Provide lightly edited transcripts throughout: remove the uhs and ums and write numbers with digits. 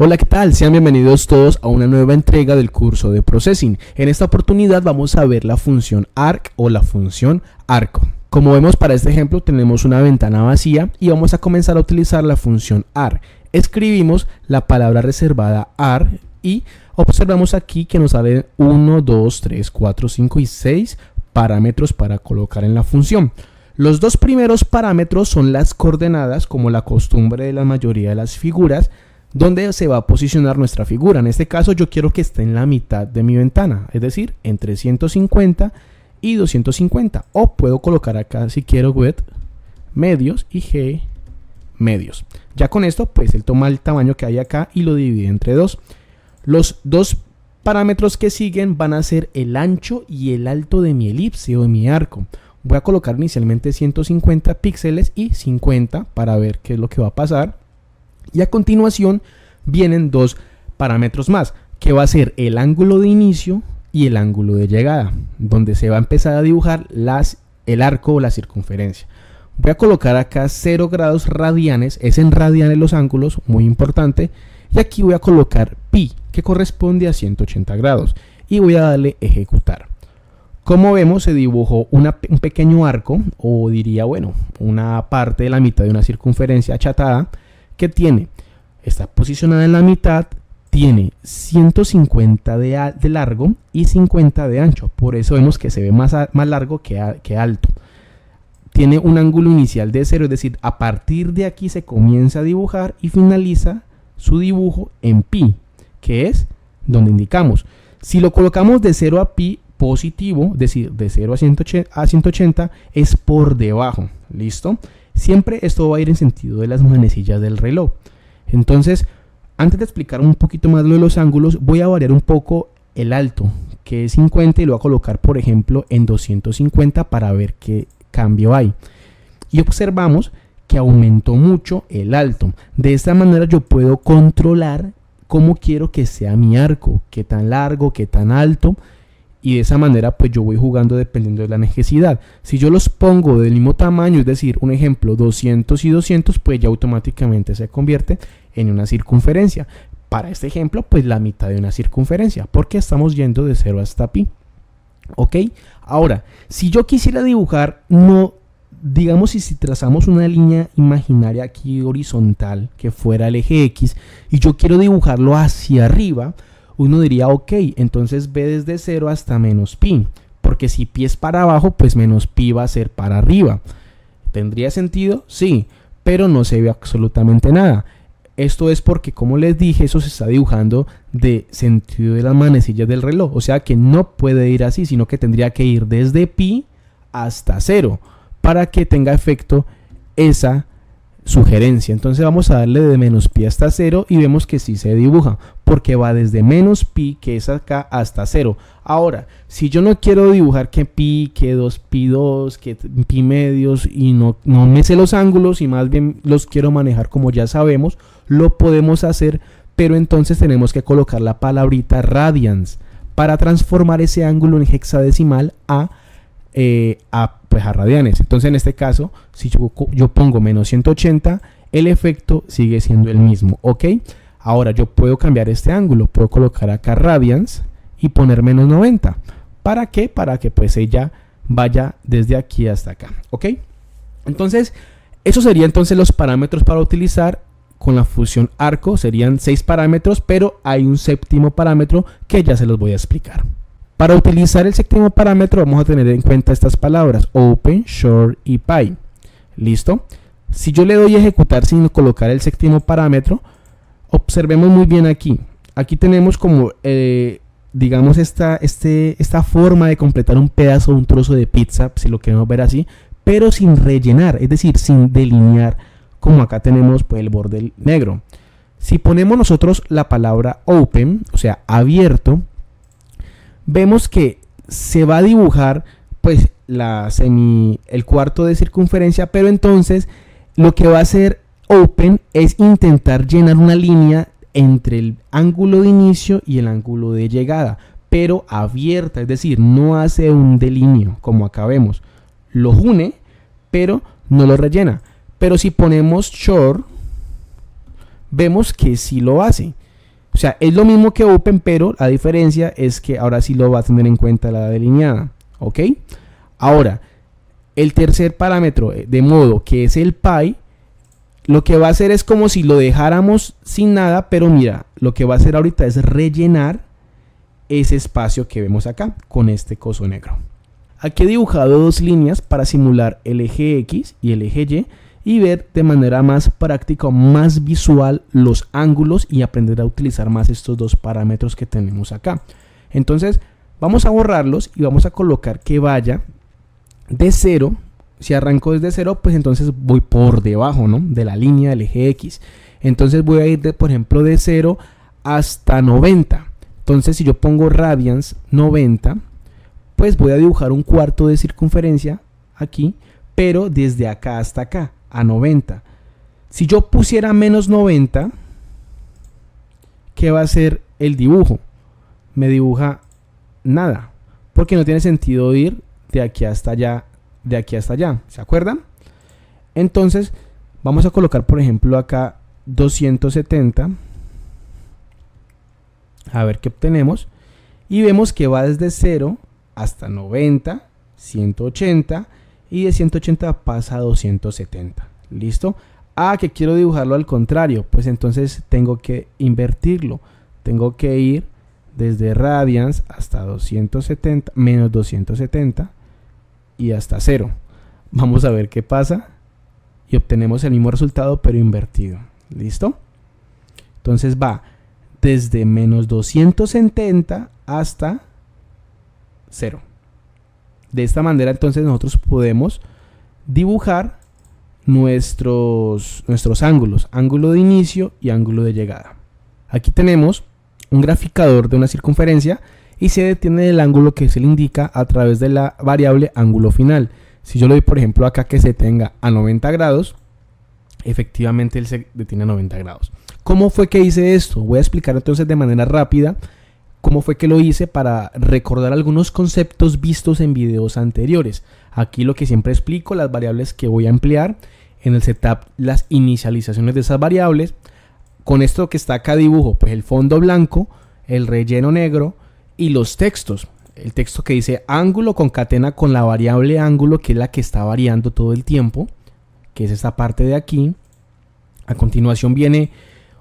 Hola, ¿qué tal? Sean bienvenidos todos a una nueva entrega del curso de Processing. En esta oportunidad vamos a ver la función arc o la función arco. Como vemos para este ejemplo tenemos una ventana vacía y vamos a comenzar a utilizar la función arc. Escribimos la palabra reservada arc y observamos aquí que nos salen 1, 2, 3, 4, 5 y 6 parámetros para colocar en la función. Los dos primeros parámetros son las coordenadas, como la costumbre de la mayoría de las figuras, donde se va a posicionar nuestra figura. En este caso yo quiero que esté en la mitad de mi ventana, es decir, entre 150 y 250. O puedo colocar acá, si quiero, width medios y g medios. Ya con esto, pues él toma el tamaño que hay acá y lo divide entre dos. Los dos parámetros que siguen van a ser el ancho y el alto de mi elipse o de mi arco. Voy a colocar inicialmente 150 píxeles y 50 para ver qué es lo que va a pasar. Y a continuación vienen dos parámetros más, que va a ser el ángulo de inicio y el ángulo de llegada, donde se va a empezar a dibujar el arco o la circunferencia. Voy a colocar acá 0 grados radianes, es en radianes los ángulos, muy importante. Y aquí voy a colocar pi, que corresponde a 180 grados. Y voy a darle ejecutar. Como vemos, se dibujó un pequeño arco, o diría, bueno, una parte de la mitad de una circunferencia achatada, que está posicionada en la mitad, tiene 150 de largo y 50 de ancho. Por eso vemos que se ve más largo que alto. Tiene un ángulo inicial de 0, es decir, a partir de aquí se comienza a dibujar y finaliza su dibujo en pi, que es donde indicamos. Si lo colocamos de 0 a pi positivo, es decir, de 0 a 180, es por debajo. ¿Listo? Siempre esto va a ir en sentido de las manecillas del reloj. Entonces, antes de explicar un poquito más lo de los ángulos, voy a variar un poco el alto, que es 50, y lo voy a colocar, por ejemplo, en 250 para ver qué cambio hay. Y observamos que aumentó mucho el alto. De esta manera yo puedo controlar cómo quiero que sea mi arco, qué tan largo, qué tan alto. Y de esa manera pues yo voy jugando dependiendo de la necesidad. Si yo los pongo del mismo tamaño, es decir, un ejemplo 200 y 200, pues ya automáticamente se convierte en una circunferencia. Para este ejemplo, pues la mitad de una circunferencia, porque estamos yendo de 0 hasta pi. ¿Ok? Ahora, si yo quisiera dibujar, digamos si trazamos una línea imaginaria aquí horizontal, que fuera el eje X, y yo quiero dibujarlo hacia arriba, uno diría, ok, entonces ve desde 0 hasta menos pi, porque si pi es para abajo, pues menos pi va a ser para arriba. ¿Tendría sentido? Sí, pero no se ve absolutamente nada. Esto es porque, como les dije, eso se está dibujando de sentido de las manecillas del reloj, o sea que no puede ir así, sino que tendría que ir desde pi hasta 0, para que tenga efecto esa sugerencia. Entonces vamos a darle de menos pi hasta 0 y vemos que sí se dibuja, porque va desde menos pi, que es acá, hasta 0. Ahora, si yo no quiero dibujar que pi, que 2pi2, que pi medios, y no me sé los ángulos y más bien los quiero manejar como ya sabemos, lo podemos hacer, pero entonces tenemos que colocar la palabrita radians para transformar ese ángulo en hexadecimal a radianes. Entonces en este caso, si yo pongo menos 180, el efecto sigue siendo el mismo. ¿Ok? Ahora yo puedo cambiar este ángulo, puedo colocar acá radians y poner menos 90. ¿Para qué? Para que pues ella vaya desde aquí hasta acá. ¿Ok? Entonces, eso serían entonces los parámetros para utilizar con la función arco. Serían 6 parámetros, pero hay un séptimo parámetro que ya se los voy a explicar. Para utilizar el séptimo parámetro vamos a tener en cuenta estas palabras, open, short y pi. ¿Listo? Si yo le doy a ejecutar sin colocar el séptimo parámetro, observemos muy bien aquí. Aquí tenemos como, digamos, esta forma de completar un pedazo, un trozo de pizza, si lo queremos ver así, pero sin rellenar, es decir, sin delinear, como acá tenemos pues, el borde negro. Si ponemos nosotros la palabra open, o sea, abierto, vemos que se va a dibujar pues el cuarto de circunferencia, pero entonces lo que va a hacer open es intentar llenar una línea entre el ángulo de inicio y el ángulo de llegada, pero abierta, es decir, no hace un delineo como acá vemos, lo une, pero no lo rellena. Pero si ponemos short, vemos que sí lo hace. O sea, es lo mismo que open, pero la diferencia es que ahora sí lo va a tener en cuenta la delineada. ¿Ok? Ahora, el tercer parámetro de modo, que es el pi, lo que va a hacer es como si lo dejáramos sin nada, pero mira, lo que va a hacer ahorita es rellenar ese espacio que vemos acá con este coso negro. Aquí he dibujado dos líneas para simular el eje X y el eje Y y ver de manera más práctica, más visual los ángulos y aprender a utilizar más estos dos parámetros que tenemos acá. Entonces vamos a borrarlos y vamos a colocar que vaya de 0. Si arranco desde 0, pues entonces voy por debajo, ¿no?, de la línea del eje X. Entonces voy a ir, por ejemplo, de 0 hasta 90. Entonces si yo pongo radians 90, pues voy a dibujar un cuarto de circunferencia aquí, pero desde acá hasta acá, a 90. Si yo pusiera menos 90, ¿qué va a hacer el dibujo? Me dibuja nada, porque no tiene sentido ir de aquí hasta allá, de aquí hasta allá, ¿se acuerdan? Entonces vamos a colocar, por ejemplo, acá 270, a ver qué obtenemos, y vemos que va desde 0 hasta 90, 180, y de 180 pasa a 270. ¿Listo? Ah, que quiero dibujarlo al contrario, pues entonces tengo que invertirlo. Tengo que ir desde radians hasta 270, menos 270 y hasta 0. Vamos a ver qué pasa. Y obtenemos el mismo resultado, pero invertido. ¿Listo? Entonces va desde menos 270 hasta 0. De esta manera entonces nosotros podemos dibujar nuestros ángulos, ángulo de inicio y ángulo de llegada. Aquí tenemos un graficador de una circunferencia y se detiene el ángulo que se le indica a través de la variable ángulo final. Si yo le doy, por ejemplo, acá que se tenga a 90 grados, efectivamente él se detiene a 90 grados. ¿Cómo fue que hice esto? Voy a explicar entonces de manera rápida cómo fue que lo hice para recordar algunos conceptos vistos en videos anteriores. Aquí lo que siempre explico, las variables que voy a emplear en el setup, las inicializaciones de esas variables. Con esto que está acá dibujo pues el fondo blanco, el relleno negro y los textos. El texto que dice ángulo concatena con la variable ángulo, que es la que está variando todo el tiempo, que es esta parte de aquí. A continuación viene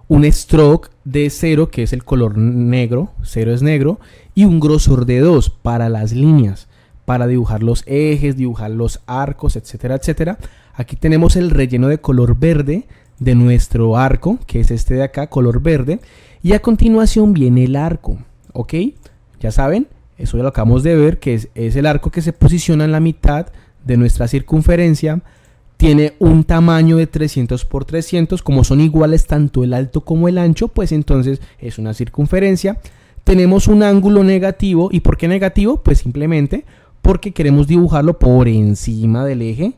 un stroke de 0, que es el color negro, 0 es negro, y un grosor de 2 para las líneas, para dibujar los ejes, dibujar los arcos, etcétera, etcétera. Aquí tenemos el relleno de color verde de nuestro arco, que es este de acá, color verde, y a continuación viene el arco, ¿ok? Ya saben, eso ya lo acabamos de ver, que es el arco que se posiciona en la mitad de nuestra circunferencia. Tiene un tamaño de 300 por 300, como son iguales tanto el alto como el ancho, pues entonces es una circunferencia. Tenemos un ángulo negativo. ¿Y por qué negativo? Pues simplemente porque queremos dibujarlo por encima del eje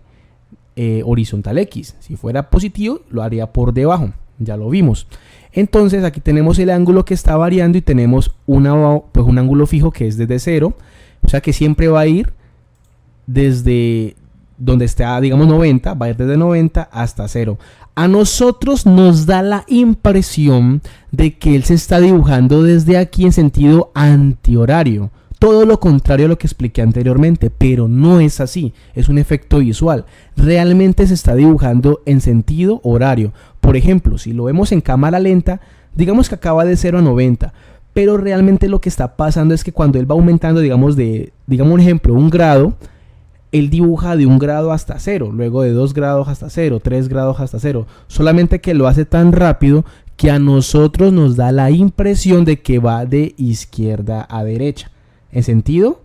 horizontal X. Si fuera positivo, lo haría por debajo, ya lo vimos. Entonces aquí tenemos el ángulo que está variando y tenemos un ángulo fijo que es desde 0, o sea que siempre va a ir desde donde está, digamos 90, va a ir desde 90 hasta 0. A nosotros nos da la impresión de que él se está dibujando desde aquí en sentido antihorario. Todo lo contrario a lo que expliqué anteriormente, pero no es así, es un efecto visual. Realmente se está dibujando en sentido horario. Por ejemplo, si lo vemos en cámara lenta, digamos que acaba de 0 a 90, pero realmente lo que está pasando es que cuando él va aumentando, digamos un ejemplo, 1 grado, él dibuja de 1 grado hasta 0, luego de 2 grados hasta 0, 3 grados hasta 0, solamente que lo hace tan rápido que a nosotros nos da la impresión de que va de izquierda a derecha, en sentido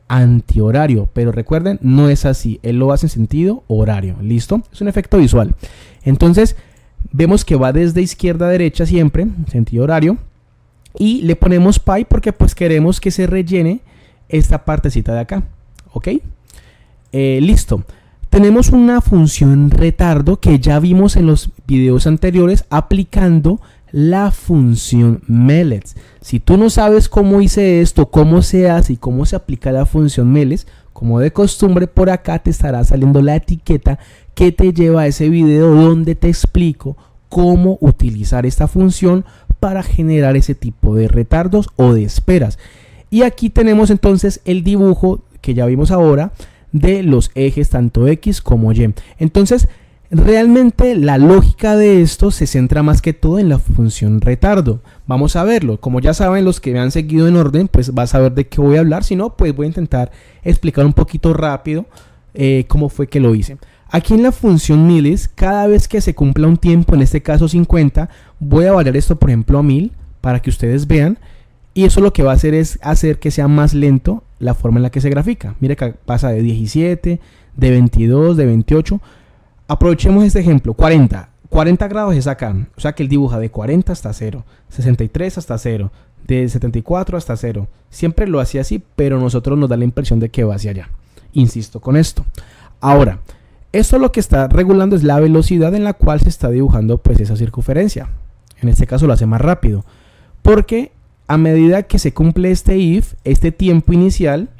antihorario, pero recuerden, no es así, él lo hace en sentido horario, ¿listo? Es un efecto visual. Entonces, vemos que va desde izquierda a derecha siempre, en sentido horario, y le ponemos pi porque pues queremos que se rellene esta partecita de acá, ¿ok? Listo. Tenemos una función retardo que ya vimos en los videos anteriores aplicando la función MELES. Si tú no sabes cómo hice esto, cómo se hace y cómo se aplica la función MELES, como de costumbre por acá te estará saliendo la etiqueta que te lleva a ese video donde te explico cómo utilizar esta función para generar ese tipo de retardos o de esperas. Y aquí tenemos entonces el dibujo que ya vimos ahora de los ejes tanto X como Y. Entonces, realmente la lógica de esto se centra más que todo en la función retardo. Vamos a verlo. Como ya saben, los que me han seguido en orden, pues vas a ver de qué voy a hablar. Si no, pues voy a intentar explicar un poquito rápido cómo fue que lo hice. Aquí en la función milis, cada vez que se cumpla un tiempo, en este caso 50, voy a variar esto por ejemplo a 1000 para que ustedes vean. Y eso lo que va a hacer es hacer que sea más lento la forma en la que se grafica. Mire que pasa de 17, de 22, de 28. Aprovechemos este ejemplo, 40. 40 grados es acá. O sea que él dibuja de 40 hasta 0, 63 hasta 0, de 74 hasta 0. Siempre lo hacía así, pero a nosotros nos da la impresión de que va hacia allá. Insisto con esto. Ahora, esto lo que está regulando es la velocidad en la cual se está dibujando pues esa circunferencia. En este caso lo hace más rápido. Porque a medida que se cumple este if, este tiempo inicial,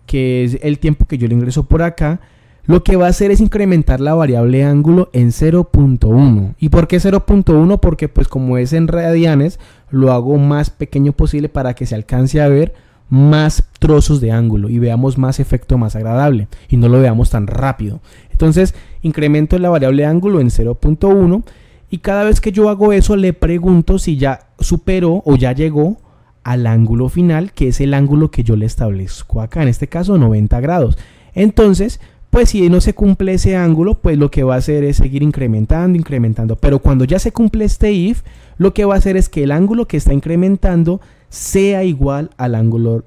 que es el tiempo que yo le ingreso por acá, lo que va a hacer es incrementar la variable ángulo en 0.1. ¿Y por qué 0.1? Porque pues como es en radianes, lo hago más pequeño posible para que se alcance a ver más trozos de ángulo y veamos más efecto más agradable y no lo veamos tan rápido. Entonces incremento la variable ángulo en 0.1 y cada vez que yo hago eso le pregunto si ya superó o ya llegó al ángulo final, que es el ángulo que yo le establezco acá, en este caso 90 grados. Entonces pues si no se cumple ese ángulo, pues lo que va a hacer es seguir incrementando. Pero cuando ya se cumple este if, lo que va a hacer es que el ángulo que está incrementando sea igual al ángulo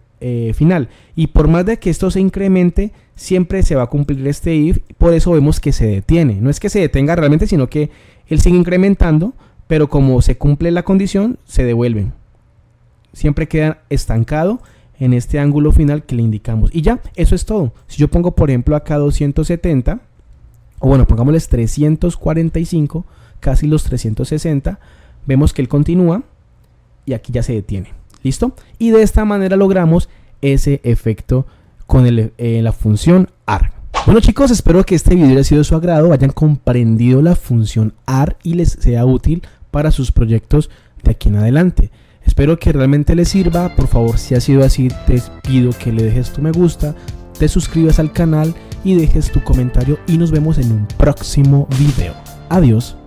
final. Y por más de que esto se incremente, siempre se va a cumplir este if. Por eso vemos que se detiene. No es que se detenga realmente, sino que él sigue incrementando, pero como se cumple la condición, se devuelven. Siempre queda estancado en este ángulo final que le indicamos. Y ya, eso es todo. Si yo pongo, por ejemplo, acá 270, o bueno, pongámosles 345, casi los 360, vemos que él continúa y aquí ya se detiene. ¿Listo? Y de esta manera logramos ese efecto con la función arc. Bueno chicos, espero que este video haya sido de su agrado, hayan comprendido la función arc y les sea útil para sus proyectos de aquí en adelante. Espero que realmente les sirva. Por favor, si ha sido así, te pido que le dejes tu me gusta, te suscribas al canal y dejes tu comentario y nos vemos en un próximo video. Adiós.